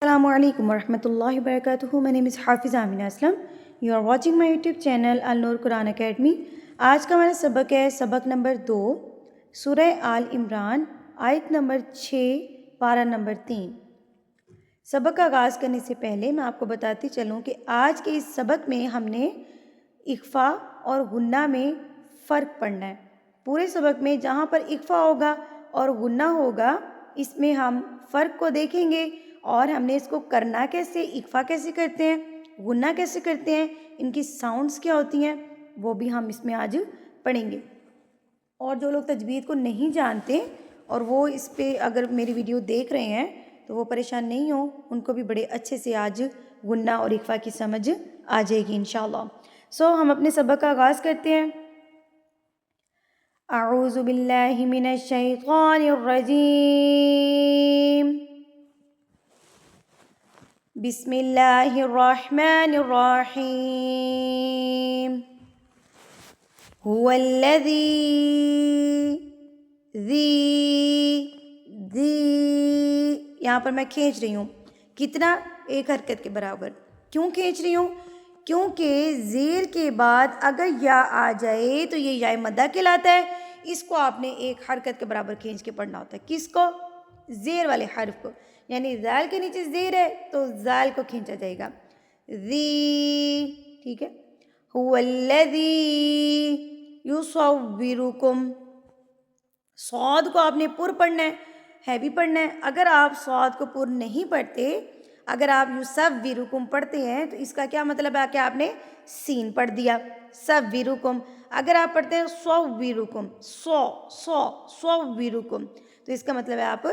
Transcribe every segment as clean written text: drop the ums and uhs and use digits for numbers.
السلام علیکم ورحمۃ اللہ وبرکاتہ. My name is حافظ آمینہ Aslam. You are watching my YouTube channel النور قرآن اکیڈمی. آج کا ہمارا سبق ہے سبق نمبر 2 سورہ آل عمران آیت نمبر 6 پارہ نمبر 3. سبق کا آغاز کرنے سے پہلے میں آپ کو بتاتی چلوں کہ آج کے اس سبق میں ہم نے اخفا اور غنہ میں فرق پڑھنا ہے. پورے سبق میں جہاں پر اخفا ہوگا اور غنہ ہوگا اس میں ہم فرق کو دیکھیں گے اور ہم نے اس کو کرنا کیسے، اخفا کیسے کرتے ہیں، غنہ کیسے کرتے ہیں، ان کی ساؤنڈز کیا ہوتی ہیں وہ بھی ہم اس میں آج پڑھیں گے. اور جو لوگ تجوید کو نہیں جانتے اور وہ اس پہ اگر میری ویڈیو دیکھ رہے ہیں تو وہ پریشان نہیں ہوں، ان کو بھی بڑے اچھے سے آج غنہ اور اخفا کی سمجھ آ جائے گی انشاءاللہ. ہم اپنے سبق کا آغاز کرتے ہیں. اعوذ باللہ من الشیطان الرجیم. بسم اللہ الرحمن الرحیم. هو الذی ذی یہاں پر میں کھینچ رہی ہوں کتنا، ایک حرکت کے برابر. کیوں کھینچ رہی ہوں؟ کیونکہ زیر کے بعد اگر یا آ جائے تو یہ یا مدہ کہلاتا ہے. اس کو آپ نے ایک حرکت کے برابر کھینچ کے پڑھنا ہوتا ہے. کس کو؟ زیر والے حرف کو. یعنی ذال کے نیچے زیر ہے تو ذال کو کھینچا جائے گا. ذی، ٹھیک ہے. هو الذی یصورکم. صاد کو آپ نے پر پڑھنا ہے بھی پڑھنا ہے. اگر آپ صاد کو پر نہیں پڑھتے، اگر آپ یصورکم پڑھتے ہیں تو اس کا کیا مطلب ہے کہ آپ نے سین پڑھ دیا. صورکم. اگر آپ پڑھتے ہیں صورکم، صورکم تو اس کا مطلب ہے آپ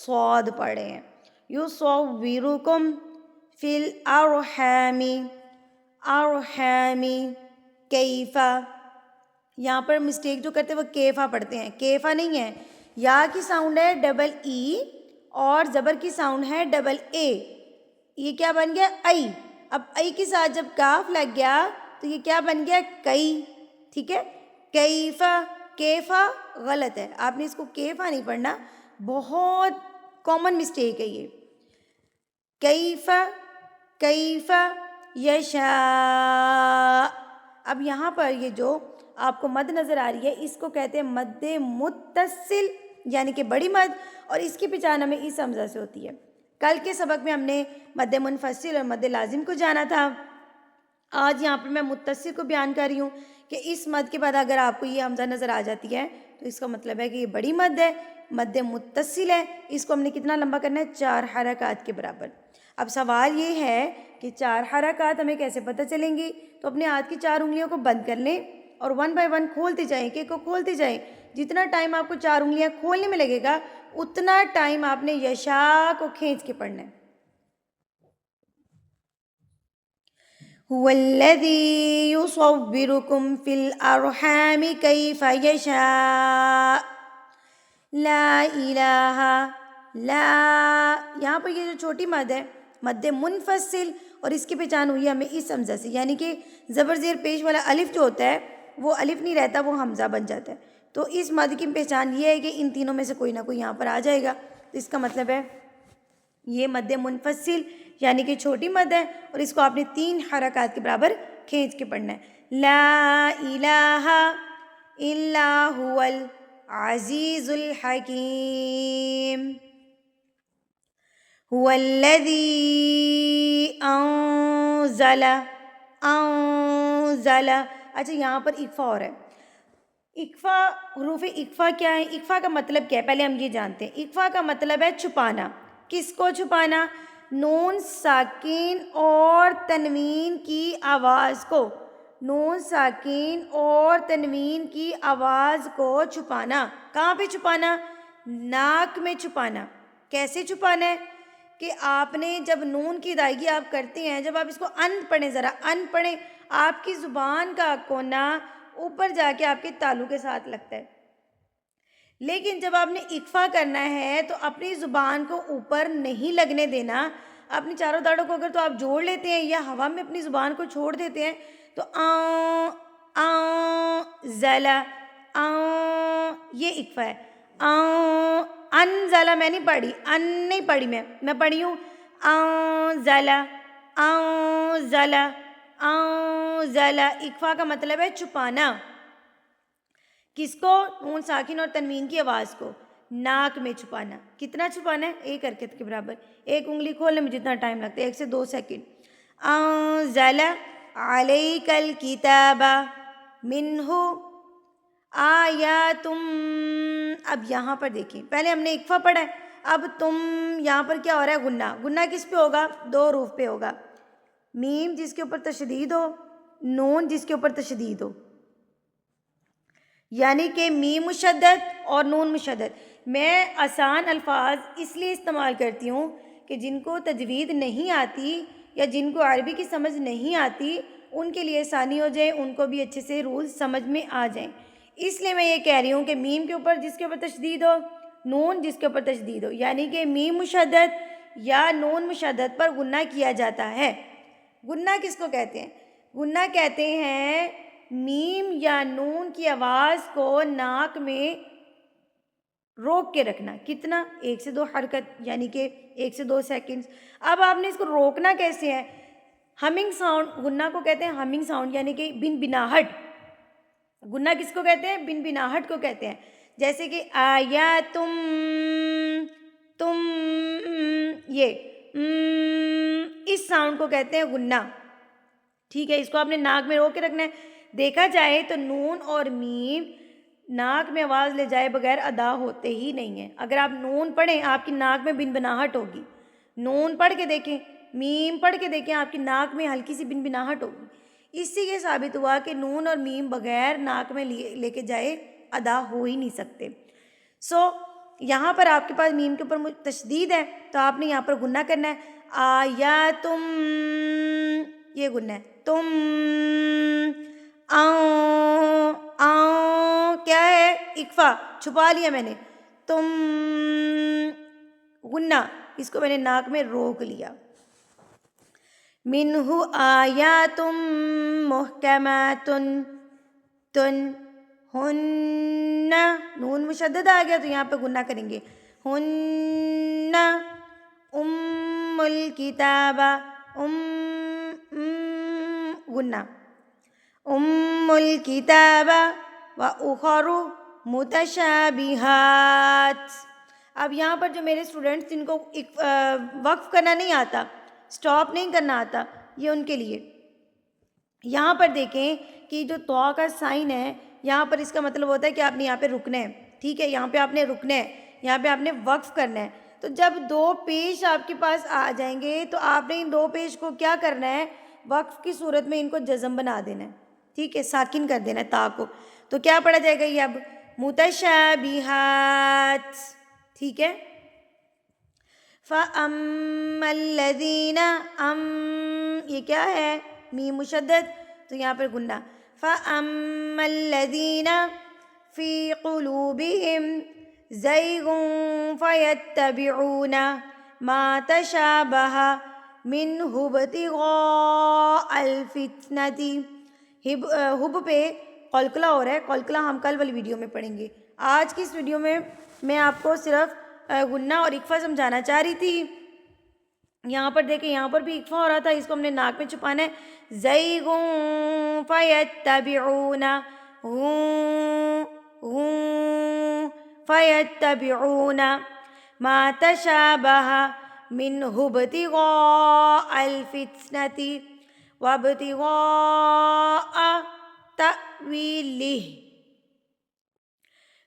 صاد پڑھ رہے ہیں. یصورکم فی الارحام. ارحام کیفا. یہاں پر مسٹیک جو کرتے ہیں وہ کیفا پڑھتے ہیں، کیفا نہیں ہے. یا کی ساؤنڈ ہے ڈبل ای اور زبر کی ساؤنڈ ہے ڈبل اے. یہ کیا بن گیا؟ ای. اب ای کے ساتھ جب کاف لگ گیا تو یہ کیا بن گیا؟ کئی. ٹھیک ہے. کیفا. کیفا غلط ہے، آپ نے اس کو کیفا نہیں پڑھنا، بہت کامن مسٹیک ہے یہ. کیفا کیفا یشاء. اب یہاں پر یہ جو آپ کو مد نظر آ رہی ہے اس کو کہتے ہیں مد متصل، یعنی کہ بڑی مد، اور اس کی پہچان ہمیں اس حمزہ سے ہوتی ہے. کل کے سبق میں ہم نے مد منفصل اور مد لازم کو جانا تھا. آج یہاں پر میں متصل کو بیان کر رہی ہوں کہ اس مد کے بعد اگر آپ کو یہ حمزہ نظر آ جاتی ہے تو اس کا مطلب ہے کہ یہ بڑی مد ہے، مد متصل ہے. اس کو ہم نے کتنا لمبا کرنا ہے؟ 4 حرکات کے برابر. اب سوال یہ ہے کہ 4 حرکات ہمیں کیسے پتہ چلیں گی؟ تو اپنے ہاتھ کی 4 انگلیوں کو بند کر لیں اور 1 بائی 1 کھولتے جائیں، ایک کو کھولتے جائیں. جتنا ٹائم آپ کو 4 انگلیاں کھولنے میں لگے گا اتنا ٹائم آپ نے یشاء کو کھینچ کے پڑھنا ہے. هو الذی یصورکم فی الارحام کیف یشاء. لا الہ لا. یہاں پر یہ جو چھوٹی مد ہے مد منفصل، اور اس کی پہچان ہوئی ہے ہمیں اس حمزہ سے، یعنی کہ زبر زیر پیش والا الف جو ہوتا ہے وہ الف نہیں رہتا، وہ حمزہ بن جاتا ہے. تو اس مد کی پہچان یہ ہے کہ ان تینوں میں سے کوئی نہ کوئی یہاں پر آ جائے گا. تو اس کا مطلب ہے یہ مد منفصل یعنی کہ چھوٹی مد ہے، اور اس کو آپ نے 3 حرکات کے برابر کھینچ کے پڑھنا ہے. لا الہ الا هو العزیز الحکیم. هو الذی انزل. انزل. اچھا یہاں پر اخفا اور ہے. اخفا، حروف اخفا کیا ہے؟ اخفا کا مطلب کیا ہے پہلے ہم یہ جانتے ہیں. اخفا کا مطلب ہے چھپانا. کس کو چھپانا؟ نون ساکن اور تنوین کی آواز کو. نون ساکن اور تنوین کی آواز کو چھپانا. کہاں پہ چھپانا؟ ناک میں چھپانا. کیسے چھپانا ہے؟ کہ آپ نے جب نون کی ادائیگی آپ کرتے ہیں، جب آپ اس کو ان پڑھیں، ذرا ان پڑھیں، آپ کی زبان کا کونا اوپر جا کے آپ کے تالو کے ساتھ لگتا ہے. لیکن جب آپ نے اخفا کرنا ہے تو اپنی زبان کو اوپر نہیں لگنے دینا. اپنی چاروں داڑوں کو اگر تو آپ جوڑ لیتے ہیں یا ہوا میں اپنی زبان کو چھوڑ دیتے ہیں تو زلا یہ اخفا ہے. انزلہ میں نہیں پڑھی، ان نہیں پڑھی، میں پڑھی ہوں انزل انزل انزل، اکفا کا مطلب ہے چھپانا. کس کو؟ نون ساکن اور تنوین کی آواز کو ناک میں چھپانا. کتنا چھپانا ہے؟ ایک حرکت کے برابر. ایک انگلی کھولنے میں جتنا ٹائم لگتا ہے 1 سے 2 سیکنڈ. انزل علیک الکتاب منہ آیات. اب یہاں پر دیکھیں، پہلے ہم نے اکفا پڑھا ہے، اب تم یہاں پر کیا ہو رہا ہے؟ غنہ. غنہ کس پہ ہوگا؟ 2 حروف پہ ہوگا. میم جس کے اوپر تشدید ہو، نون جس کے اوپر تشدید ہو، یعنی کہ میم مشدد اور نون مشدد. میں آسان الفاظ اس لیے استعمال کرتی ہوں کہ جن کو تجوید نہیں آتی یا جن کو عربی کی سمجھ نہیں آتی ان کے لیے آسانی ہو جائے، ان کو بھی اچھے سے رولز سمجھ میں آ جائیں. اس لیے میں یہ کہہ رہی ہوں کہ میم کے اوپر جس کے اوپر تشدید ہو، نون جس کے اوپر تشدید ہو، یعنی کہ میم مشدد یا نون مشدد پر غنہ کیا جاتا ہے. غنہ کس کو کہتے ہیں؟ غنہ کہتے ہیں میم یا نون کی آواز کو ناک میں روک کے رکھنا. کتنا؟ 1 سے 2 حرکت، یعنی کہ 1 سے 2 سیکنڈز. اب آپ نے اس کو روکنا کیسے ہے؟ Humming sound. غنہ کو کہتے ہیں ہمنگ ساؤنڈ، یعنی کہ بن بناہٹ. غنہ کس کو کہتے ہیں؟ بن بناہٹ کو کہتے ہیں. جیسے کہ آیاتم، تم، یہ اس ساؤنڈ کو کہتے ہیں غنہ. ٹھیک ہے، اس کو آپ نے ناک میں روک کے رکھنا ہے. دیکھا جائے تو نون اور میم ناک میں آواز لے جائے بغیر ادا ہوتے ہی نہیں ہیں. اگر آپ نون پڑھیں آپ کی ناک میں بن بناہٹ ہوگی. نون پڑھ کے دیکھیں، میم پڑھ کے دیکھیں، آپ کی ناک میں ہلکی سی بن بناہٹ ہوگی. اس سے یہ ثابت ہوا کہ نون اور میم بغیر ناک میں لے کے جائے ادا ہو ہی نہیں سکتے. یہاں پر آپ کے پاس میم کے اوپر تشدید ہے تو آپ نے یہاں پر غنہ کرنا ہے. آیاتم، یہ غنہ ہے. تم، کیا ہے؟ اکفا، چھپا لیا میں نے. تم، غنہ، اس کو میں نے ناک میں روک لیا. منہ آیات محکمات تن ہن، نون مشدد آ گیا تو یہاں پہ غنہ کریں گے. ہن ام الکتاب، غنہ. ام الکتاب و اخر متشابہات. اب یہاں پر جو میرے اسٹوڈنٹس جن کو وقف کرنا نہیں آتا، سٹاپ نہیں کرنا آتا، یہ ان کے لیے یہاں پر دیکھیں کہ جو تو کا سائن ہے یہاں پر اس کا مطلب ہوتا ہے کہ آپ نے یہاں پہ رکنا ہے. ٹھیک ہے، یہاں پہ آپ نے رکنا ہے، یہاں پہ آپ نے وقف کرنا ہے. تو جب 2 پیش آپ کے پاس آ جائیں گے تو آپ نے ان 2 پیش کو کیا کرنا ہے؟ وقف کی صورت میں ان کو جزم بنا دینا ہے. ٹھیک ہے، ساکن کر دینا ہے تا کو. تو کیا پڑھا جائے گا یہ اب؟ متشابہات. ٹھیک ہے. فَأَمَّا الَّذِينَ، یہ کیا ہے؟ میم مشدد، تو یہاں پر غنہ. فَأَمَّا الَّذِينَ فِي قُلُوبِهِمْ زَيْغٌ فَيَتَّبِعُونَ مَا تَشَابَهَ مِنْهُ ابْتِغَاءَ الْفِتْنَةِ. ہب پہ قلقلہ ہو رہا ہے. قلقلہ ہم کل والی ویڈیو میں پڑھیں گے. آج کی اس ویڈیو میں میں آپ کو صرف غنہ اور اکفا سمجھانا چاہ رہی تھی. یہاں پر دیکھیں، یہاں پر بھی اکفا ہو رہا تھا، اس کو ہم نے ناک میں چھپانا ہے. زَيْغٌ فَيَتَّبِعُونَ، فَيَتَّبِعُونَ مَا تَشَابَهَ مِنْهُ ابْتِغَاءَ الْفِتْنَةِ وَابْتِغَاءَ تَأْوِيلِهِ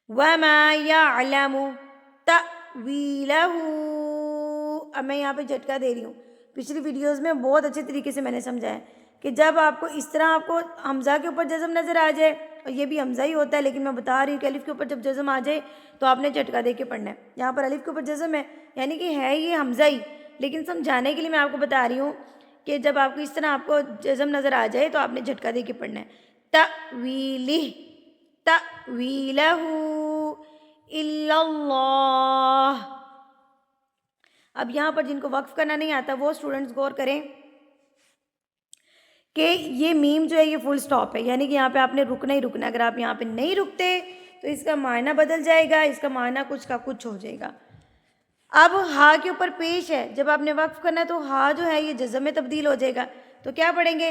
وَمَا يَعْلَمُ تَأْوِيلَهُ. اب میں یہاں پہ جھٹکا دے رہی ہوں. پچھلی ویڈیوز میں بہت اچھے طریقے سے میں نے سمجھایا کہ جب آپ کو اس طرح آپ کو حمزہ کے اوپر جزم نظر آ جائے، اور یہ بھی حمزہ ہی ہوتا ہے لیکن میں بتا رہی ہوں کہ الف کے اوپر جب جزم آ جائے تو آپ نے جھٹکا دے کے پڑھنا ہے. یہاں پر الف کے اوپر جزم ہے، یعنی کہ ہے یہ حمزہ ہی، لیکن سمجھانے کے لیے میں آپ کو بتا رہی ہوں کہ جب آپ کو اس طرح آپ کو جزم نظر آ جائے تو آپ نے جھٹکا دے کے پڑھنا ہے. تأویلہ، تأویلہ الا اللہ. اب یہاں پر جن کو وقف کرنا نہیں آتا وہ اسٹوڈنٹس غور کریں کہ یہ میم جو ہے یہ فل سٹاپ ہے، یعنی کہ یہاں پہ آپ نے رکنا ہی رکنا. اگر آپ یہاں پہ نہیں رکتے تو اس کا معنی بدل جائے گا، اس کا معنی کچھ کا کچھ ہو جائے گا. اب ہا کے اوپر پیش ہے، جب آپ نے وقف کرنا ہے تو ہا جو ہے یہ جزم میں تبدیل ہو جائے گا، تو کیا پڑھیں گے؟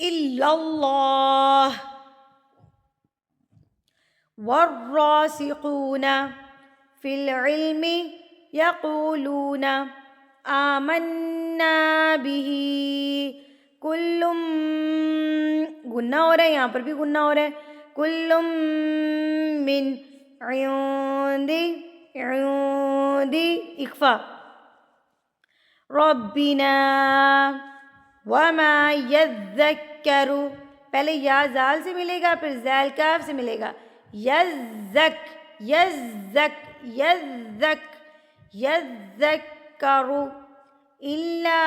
الا اللہ والراسخون فی العلم یقولون آمنا به کل، گنہ ہو رہا ہے، یہاں پر بھی گنہ ہو رہا ہے، کل من عند اخفا ربنا وما یذکر، پہلے یا زال سے ملے گا، پھر زال کاف سے ملے گا، یذک یذک یذک یذکر الا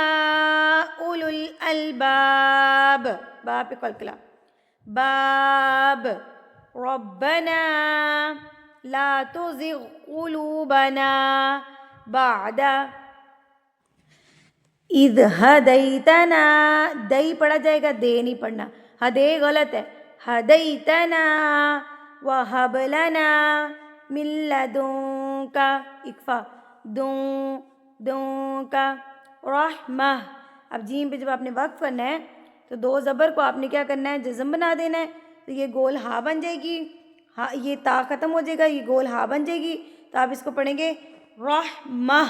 اولو الالباب، باب پہ قلقلہ، باب ربنا لا تزغ قلوبنا بعد اذ ہدیتنا، دئی پڑھا جائے گا، دے نہیں پڑھنا، ہدے غلط ہے، ہدیتنا وہب لنا من لدنک اکفا دوں کا رحمہ، اب جیم پہ جب آپ نے وقف کرنا ہے تو دو زبر کو آپ نے کیا کرنا ہے؟ جزم بنا دینا ہے، تو یہ گول ہا بن جائے گی، ہاں یہ تا ختم ہو جائے گا، یہ گول ہا بن جائے گی، تو آپ اس کو پڑھیں گے رحمہ،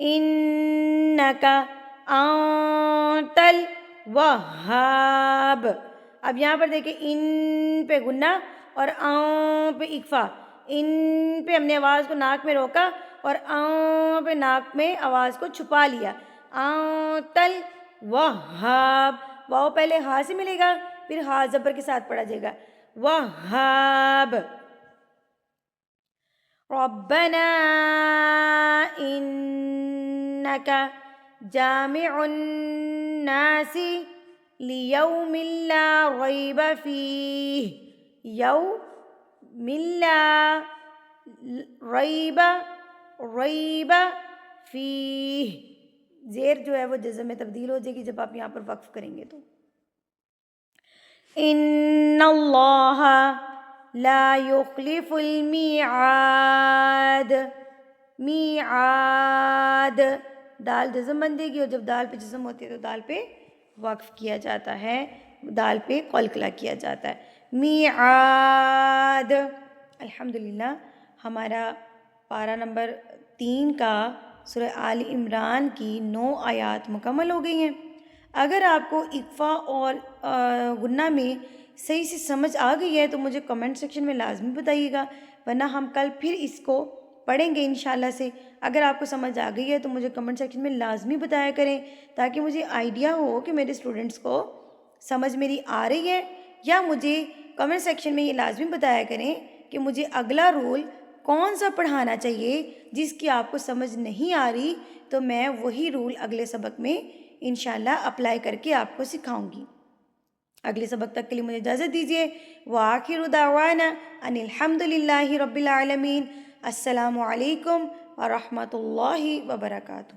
انک انت الوہاب۔ اب یہاں پر دیکھیں ان پہ گنہ اور پہ اکفا، ان پہ ہم نے آواز کو ناک میں روکا اور پہ ناک میں آواز کو چھپا لیا، انت الوہاب، واو پہلے ہا سے ملے گا، پھر ہا زبر کے ساتھ پڑھا جائے گا، وہاب، ربنا انک جامع الناس لیوم لا ریب فیہ، یوم لا ریب فیہ، زیر جو ہے وہ جزم میں تبدیل ہو جائے گی جب آپ یہاں پر وقف کریں گے تو، ان اللہ لا یخلف المیعاد، میعاد، دال جزم بن جائے گی، اور جب دال پہ جزم ہوتی ہے تو دال پہ وقف کیا جاتا ہے، دال پہ قلقلہ کیا جاتا ہے، میعاد۔ الحمدللہ ہمارا پارہ نمبر 3 کا سورہ آل عمران کی 9 آیات مکمل ہو گئی ہیں۔ اگر آپ کو اقفا اور غنہ میں صحیح سے سمجھ آ گئی ہے تو مجھے کمنٹ سیکشن میں لازمی بتائیے گا، ورنہ ہم کل پھر اس کو پڑھیں گے انشاءاللہ سے۔ اگر آپ کو سمجھ آ گئی ہے تو مجھے کمنٹ سیکشن میں لازمی بتایا کریں، تاکہ مجھے آئیڈیا ہو کہ میرے اسٹوڈنٹس کو سمجھ میری آ رہی ہے، یا مجھے کمنٹ سیکشن میں یہ لازمی بتایا کریں کہ مجھے اگلا رول کون سا پڑھانا چاہیے جس کی آپ کو سمجھ نہیں آ رہی، تو میں وہی رول اگلے سبق میں انشاءاللہ اپلائی کر کے آپ کو سکھاؤں گی۔ اگلے سبق تک کے لیے مجھے اجازت دیجیے، وآخر دعوانا ان الحمدللہ رب العالمین۔ السلام علیکم ورحمۃ اللہ وبرکاتہ۔